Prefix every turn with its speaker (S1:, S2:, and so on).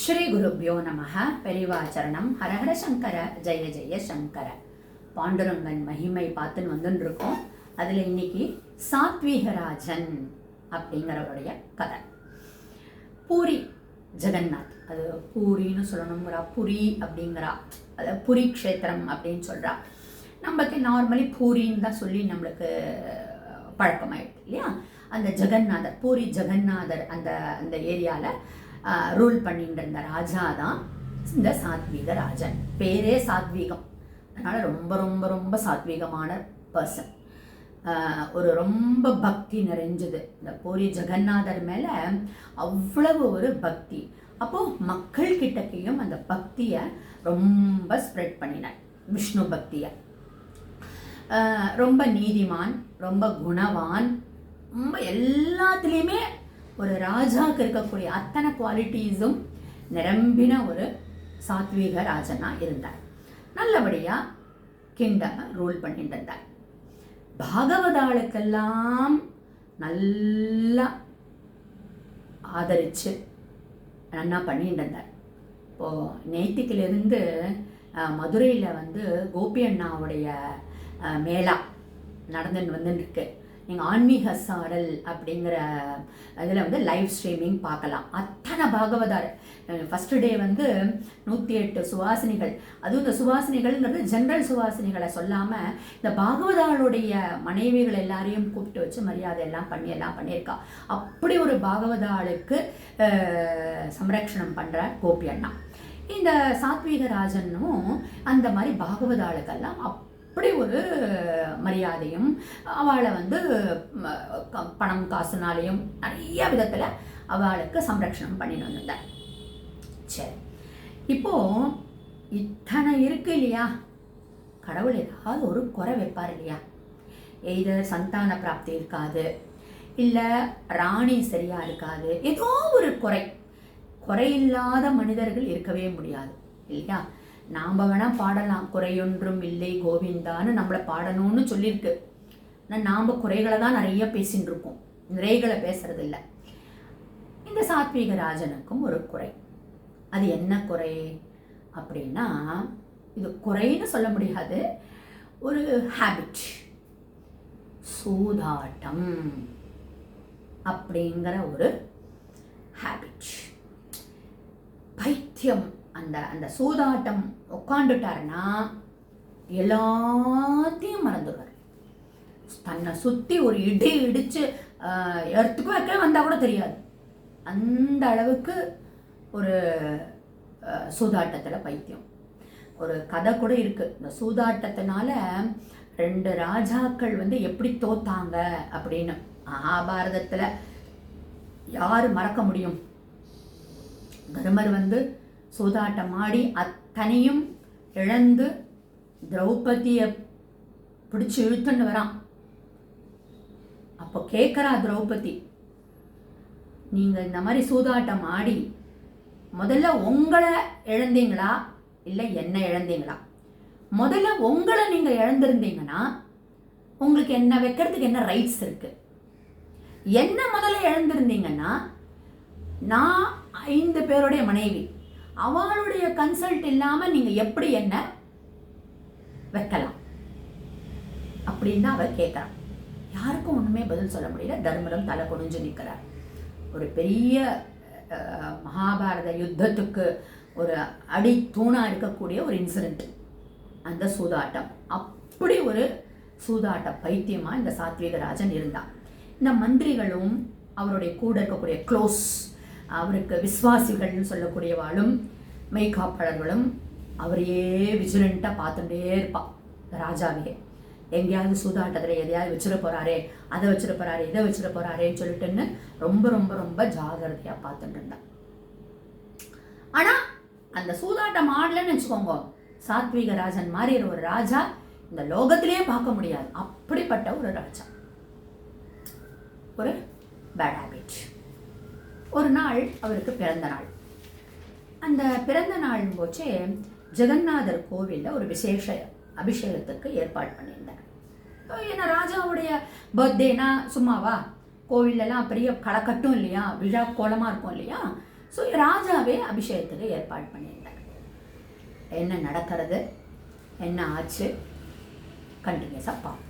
S1: ஸ்ரீ குருப்யோ நமஹ. பெரிவாச்சரணம். ஹரஹர சங்கர ஜெய ஜெய சங்கர. பாண்டுரங்கன் மகிமை பார்த்துன்னு வந்துன்னு இருக்கோம். அதில் இன்னைக்கு சாத்வீகராஜன் அப்படிங்கிறவருடைய கதை. பூரி ஜெகநாத், அது பூரின்னு சொல்லணுங்கிறா, புரி அப்படிங்கிறா, அது புரி க்ஷேத்திரம் அப்படின்னு சொல்கிறா. நம்மளுக்கு நார்மலி பூரின்னு தான் சொல்லி நம்மளுக்கு பழக்கமாயிடுது இல்லையா. அந்த ஜெகநாதர், பூரி ஜெகநாதர் அந்த அந்த ஏரியாவில் ரூல் பண்ணிட்டு இருந்த ராஜா தான் இந்த சாத்வீக ராஜன். பேரே சாத்வீகம், அதனால் ரொம்ப ரொம்ப ரொம்ப சாத்வீகமான பர்சன். ஒரு ரொம்ப பக்தி நிறைஞ்சது. இந்த பூரி ஜெகநாதர் மேலே அவ்வளவு ஒரு பக்தி. அப்போது மக்கள் கிட்டக்கையும் அந்த பக்தியை ரொம்ப ஸ்ப்ரெட் பண்ணினார், விஷ்ணு பக்தியை. ரொம்ப நீதிமான், ரொம்ப குணவான், ரொம்ப எல்லாத்துலேயுமே ஒரு ராஜாவுக்கு இருக்கக்கூடிய அத்தனை குவாலிட்டிஸும் நிரம்பின ஒரு சாத்வீக ராஜனாக இருந்தார். நல்லபடியாக கிங்டம் ரூல் பண்ணிட்டு இருந்தார். பாகவதாளுக்கெல்லாம் நல்லா ஆதரித்து நல்லா பண்ணிட்டு இருந்தார். இப்போது நேத்திக்கிலிருந்து மதுரையில் கோபி அண்ணாவுடைய மேளா நடந்துட்டு வந்துருக்கு. நீங்கள் ஆன்மீக சாரல் அப்படிங்கிற இதில் லைவ் ஸ்ட்ரீமிங் பார்க்கலாம். அத்தனை பாகவதார். First day 108 சுவாசினிகள். அதுவும் இந்த சுவாசினிகள்ங்கிறது ஜென்ரல் சுவாசினிகளை சொல்லாமல் இந்த பாகவதாளுடைய மனைவிகள் எல்லாரையும் கூப்பிட்டு வச்சு மரியாதை எல்லாம் பண்ணியிருக்கா. அப்படி ஒரு பாகவதாளுக்கு சம்ரக்ஷணம் பண்ணுற கோபி அண்ணா. இந்த சாத்வீக ராஜனும் அந்த மாதிரி பாகவதாளுக்கெல்லாம் அப்படி ஒரு மரியாதையும் அவளை பணம் காசுனாலையும் நிறைய விதத்தில் அவளுக்கு சம்ரக்ஷணம் பண்ணிட்டு வந்திருந்தார். சரி, இப்போது இத்தனை இருக்கு இல்லையா, கடவுள் ஏதாவது ஒரு குறை வைப்பார் இல்லையா. எய்தர் சந்தான பிராப்தி இருக்காது, இல்லை ராணி சரியாக இருக்காது, ஏதோ ஒரு குறையில்லாத மனிதர்கள் இருக்கவே முடியாது இல்லையா. நாம் வேணால் பாடலாம், குறையொன்றும் இல்லை கோவிந்தான்னு நம்மளை பாடணும்னு சொல்லியிருக்கு. ஆனால் நாம் குறைகளை தான் நிறைய பேசின்னு இருக்கோம், நிறைகளை பேசுறது இல்லை. இந்த சாத்வீக ராஜனுக்கும் ஒரு குறை. அது என்ன குறை அப்படின்னா, இது குறைன்னு சொல்ல முடியாது, ஒரு ஹேபிட், சூதாட்டம் அப்படிங்கிற ஒரு ஹேபிட், பைத்தியம். அந்த சூதாட்டம் உட்காந்துட்டாருன்னா எல்லாத்தையும் மறந்துடுவார். தன்னை சுற்றி ஒரு இடிச்சு எர்த்துக்கு வைக்க வந்தால் கூட தெரியாது, அந்த அளவுக்கு ஒரு சூதாட்டத்தில் பைத்தியம். ஒரு கதை கூட இருக்குது. இந்த சூதாட்டத்தினால 2 ராஜாக்கள் எப்படி தோத்தாங்க அப்படின்னு மகாபாரதத்தில் யார் மறக்க முடியும். தர்மர் சூதாட்டம் ஆடி அத்தனையும் இழந்து திரௌபதியை பிடிச்சி இழுத்துன்னு வரான். அப்போ கேட்குறா திரௌபதி, நீங்கள் இந்த மாதிரி சூதாட்டம் ஆடி முதல்ல உங்களை இழந்தீங்களா இல்லை என்ன இழந்தீங்களா? முதல்ல உங்களை நீங்கள் இழந்திருந்தீங்கன்னா உங்களுக்கு என்ன வைக்கிறதுக்கு என்ன ரைட்ஸ் இருக்கு? என்ன முதல்ல இழந்திருந்தீங்கன்னா நான் 5 பேருடைய மனைவி, அவளுடைய கன்சல்ட் இல்லாமல் நீங்கள் எப்படி என்ன வைக்கலாம் அப்படின்னு அவர் கேட்குறான். யாருக்கும் ஒன்றுமே பதில் சொல்ல முடியல. தர்மரும் தலை குனிஞ்சு நிற்கிறார். ஒரு பெரிய மகாபாரத யுத்தத்துக்கு ஒரு அடி தூணாக இருக்கக்கூடிய ஒரு இன்சிடென்ட் அந்த சூதாட்டம். அப்படி ஒரு சூதாட்ட பைத்தியமாக இந்த சாத்வீக ராஜன் இருந்தான். இந்த மந்திரிகளும் அவருடைய கூட இருக்கக்கூடிய க்ளோஸ், அவருக்கு விஸ்வாசிகள்னு சொல்லக்கூடியவாளும் மெய்காப்பாளர்களும் அவரையே விஜிலண்ட்டாக பார்த்துட்டே இருப்பாள். ராஜாவே எங்கேயாவது சூதாட்டத்தில் எதையாவது வச்சிட போகிறாரே, அதை வச்சிட போகிறாரே, இதை வச்சிட போகிறாரேன்னு சொல்லிட்டுன்னு ரொம்ப ரொம்ப ரொம்ப ஜாகிரதையாக பார்த்துட்டு இருந்தான். ஆனால் அந்த சூதாட்டம் ஆடலன்னு வச்சுக்கோங்க, சாத்வீக ராஜன் மாதிரி ஒரு ராஜா இந்த லோகத்திலேயே பார்க்க முடியாது. அப்படிப்பட்ட ஒரு ராஜா, ஒரு பேட் ஹேபிட். ஒரு நாள் அவருக்கு பிறந்த நாள். அந்த பிறந்த நாள் போச்சு ஜெகநாதர் கோவிலில் ஒரு விசேஷ அபிஷேகத்துக்கு ஏற்பாடு பண்ணியிருந்தார். ஏன்னா ராஜாவுடைய பர்த்டேனா சும்மாவா, கோவிலெல்லாம் பெரிய களை கட்டும் இல்லையா, விழா கோலமாக இருக்கும் இல்லையா. ஸோ ராஜாவே அபிஷேகத்துக்கு ஏற்பாடு பண்ணியிருந்தார். என்ன நடக்கிறது, என்ன ஆச்சு, கண்டினியூஸாக பார்ப்போம்.